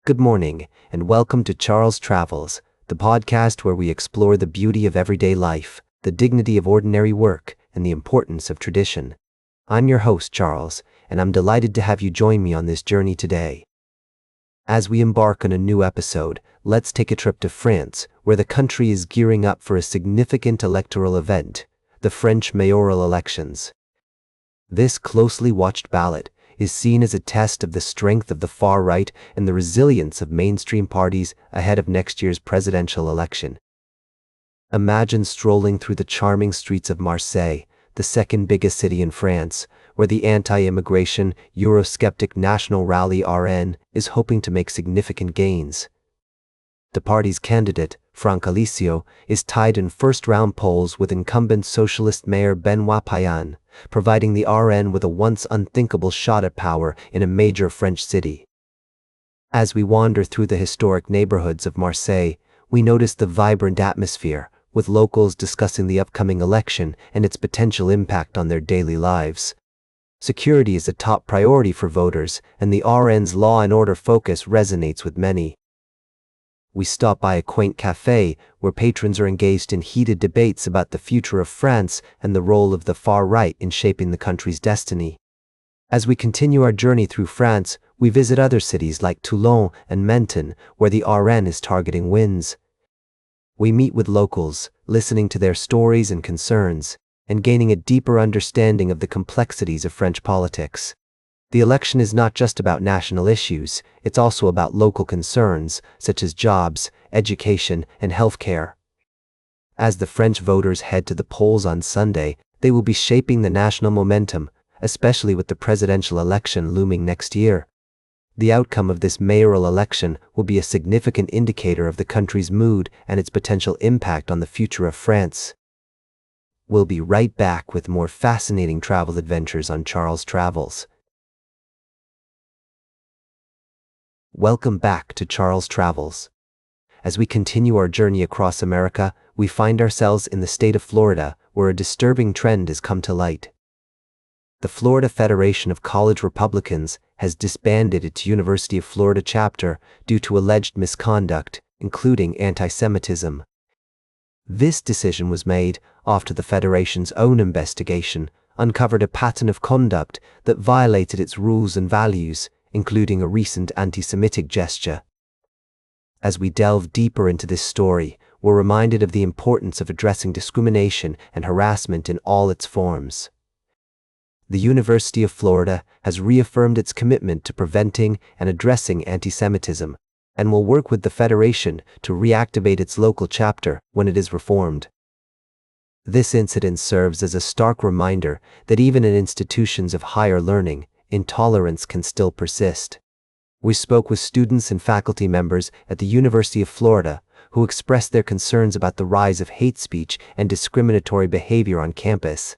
Good morning, and welcome to Charles Travels, the podcast where we explore the beauty of everyday life, the dignity of ordinary work, and the importance of tradition. I'm your host, Charles, and I'm delighted to have you join me on this journey today. As we embark on a new episode, let's take a trip to France, where the country is gearing up for a significant electoral event, the French mayoral elections. This closely watched ballot is seen as a test of the strength of the far right and the resilience of mainstream parties ahead of next year's presidential election. Imagine strolling through the charming streets of Marseille, the second biggest city in France, where the anti-immigration, Eurosceptic National Rally RN is hoping to make significant gains. The party's candidate, Franck Alicio, is tied in first-round polls with incumbent socialist Mayor Benoît Payan, providing the RN with a once unthinkable shot at power in a major French city. As we wander through the historic neighborhoods of Marseille, we notice the vibrant atmosphere, with locals discussing the upcoming election and its potential impact on their daily lives. Security is a top priority for voters, and the RN's law and order focus resonates with many. We stop by a quaint cafe where patrons are engaged in heated debates about the future of France and the role of the far right in shaping the country's destiny. As we continue our journey through France, we visit other cities like Toulon and Menton, where the RN is targeting wins. We meet with locals, listening to their stories and concerns, and gaining a deeper understanding of the complexities of French politics. The election is not just about national issues, it's also about local concerns, such as jobs, education, and healthcare. As the French voters head to the polls on Sunday, they will be shaping the national momentum, especially with the presidential election looming next year. The outcome of this mayoral election will be a significant indicator of the country's mood and its potential impact on the future of France. We'll be right back with more fascinating travel adventures on Charles Travels. Welcome back to Charles Travels. As we continue our journey across America, we find ourselves in the state of Florida, where a disturbing trend has come to light. The Florida Federation of College Republicans has disbanded its University of Florida chapter due to alleged misconduct, including anti-Semitism. This decision was made after the Federation's own investigation uncovered a pattern of conduct that violated its rules and values, including a recent anti-Semitic gesture. As we delve deeper into this story, we're reminded of the importance of addressing discrimination and harassment in all its forms. The University of Florida has reaffirmed its commitment to preventing and addressing anti-Semitism, and will work with the Federation to reactivate its local chapter when it is reformed. This incident serves as a stark reminder that even in institutions of higher learning, intolerance can still persist. We spoke with students and faculty members at the University of Florida who expressed their concerns about the rise of hate speech and discriminatory behavior on campus.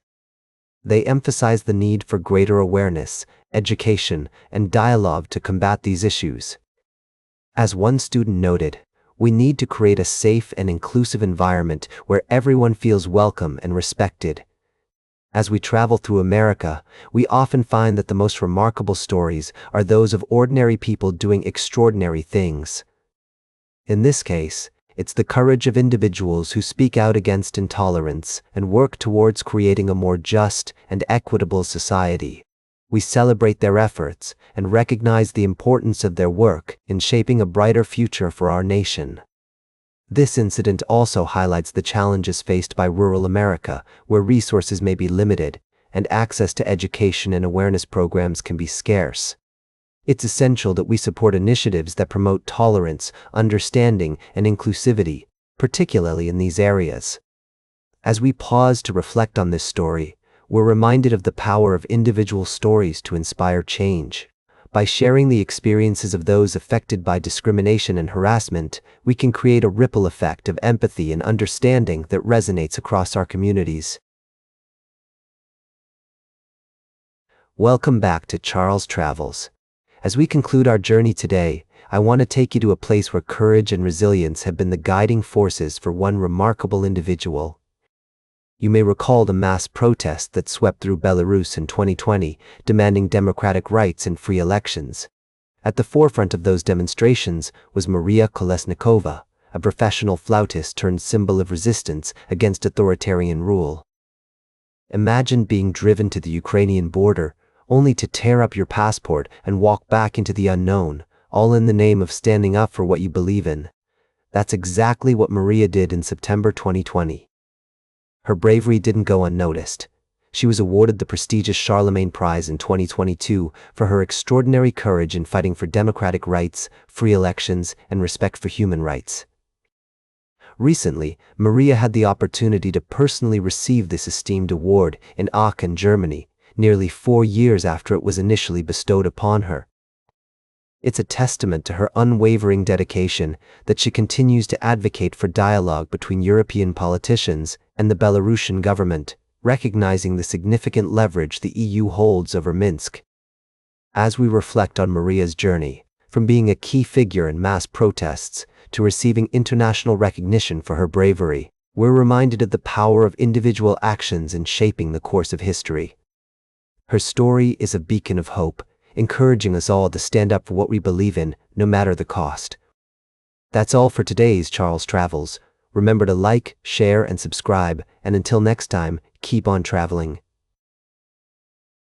They emphasized the need for greater awareness, education, and dialogue to combat these issues. As one student noted, we need to create a safe and inclusive environment where everyone feels welcome and respected. As we travel through America, we often find that the most remarkable stories are those of ordinary people doing extraordinary things. In this case, it's the courage of individuals who speak out against intolerance and work towards creating a more just and equitable society. We celebrate their efforts and recognize the importance of their work in shaping a brighter future for our nation. This incident also highlights the challenges faced by rural America, where resources may be limited and access to education and awareness programs can be scarce. It's essential that we support initiatives that promote tolerance, understanding, and inclusivity, particularly in these areas. As we pause to reflect on this story, we're reminded of the power of individual stories to inspire change. By sharing the experiences of those affected by discrimination and harassment, we can create a ripple effect of empathy and understanding that resonates across our communities. Welcome back to Charles Travels. As we conclude our journey today, I want to take you to a place where courage and resilience have been the guiding forces for one remarkable individual. You may recall the mass protest that swept through Belarus in 2020, demanding democratic rights and free elections. At the forefront of those demonstrations was Maria Kolesnikova, a professional flautist turned symbol of resistance against authoritarian rule. Imagine being driven to the Ukrainian border, only to tear up your passport and walk back into the unknown, all in the name of standing up for what you believe in. That's exactly what Maria did in September 2020. Her bravery didn't go unnoticed. She was awarded the prestigious Charlemagne Prize in 2022 for her extraordinary courage in fighting for democratic rights, free elections, and respect for human rights. Recently, Maria had the opportunity to personally receive this esteemed award in Aachen, Germany, nearly 4 years after it was initially bestowed upon her. It's a testament to her unwavering dedication that she continues to advocate for dialogue between European politicians and the Belarusian government, recognizing the significant leverage the EU holds over Minsk. As we reflect on Maria's journey, from being a key figure in mass protests to receiving international recognition for her bravery, we're reminded of the power of individual actions in shaping the course of history. Her story is a beacon of hope, encouraging us all to stand up for what we believe in, no matter the cost. That's all for today's Charles Travels. Remember to like, share, and subscribe, and until next time, keep on traveling.